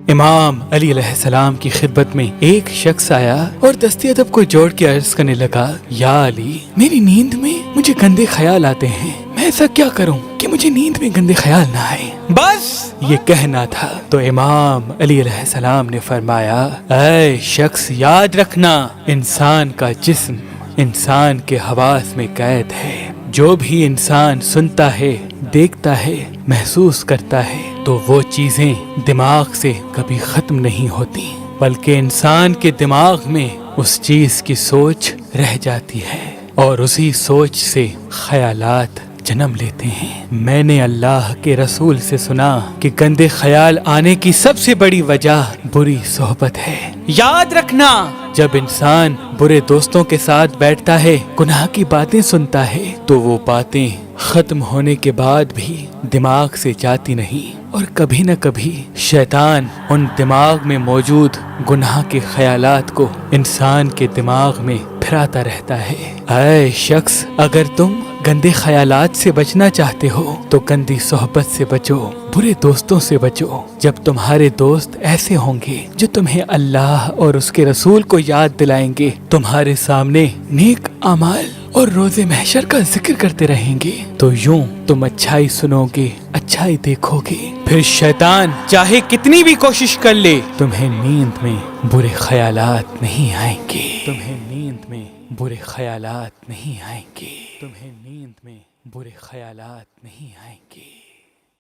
امام علی علیہ السلام کی خدمت میں ایک شخص آیا اور دستی ادب کو جوڑ کے عرض کرنے لگا، یا علی، میری نیند میں مجھے گندے خیال آتے ہیں، میں ایسا کیا کروں کہ مجھے نیند میں گندے خیال نہ آئے؟ بس یہ کہنا تھا تو امام علی علیہ السلام نے فرمایا، اے شخص، یاد رکھنا، انسان کا جسم انسان کے حواس میں قید ہے۔ جو بھی انسان سنتا ہے، دیکھتا ہے، محسوس کرتا ہے تو وہ چیزیں دماغ سے کبھی ختم نہیں ہوتی، بلکہ انسان کے دماغ میں اس چیز کی سوچ رہ جاتی ہے اور اسی سوچ سے خیالات جنم لیتے ہیں۔ میں نے اللہ کے رسول سے سنا کہ گندے خیال آنے کی سب سے بڑی وجہ بری صحبت ہے۔ یاد رکھنا، جب انسان برے دوستوں کے ساتھ بیٹھتا ہے، گناہ کی باتیں سنتا ہے، تو وہ باتیں ختم ہونے کے بعد بھی دماغ سے جاتی نہیں، اور کبھی نہ کبھی شیطان ان دماغ میں موجود گناہ کے خیالات کو انسان کے دماغ میں پھراتا رہتا ہے۔ اے شخص، اگر تم گندے خیالات سے بچنا چاہتے ہو تو گندی صحبت سے بچو، برے دوستوں سے بچو۔ جب تمہارے دوست ایسے ہوں گے جو تمہیں اللہ اور اس کے رسول کو یاد دلائیں گے، تمہارے سامنے نیک اعمال اور روز محشر کا ذکر کرتے رہیں گے، تو یوں تم اچھائی سنو گے، اچھائی دیکھو گے، پھر شیطان چاہے کتنی بھی کوشش کر لے، تمہیں نیند میں برے خیالات نہیں آئیں گے، تمہیں نیند میں برے خیالات نہیں آئیں گے، تمہیں نیند میں برے خیالات نہیں آئیں گے۔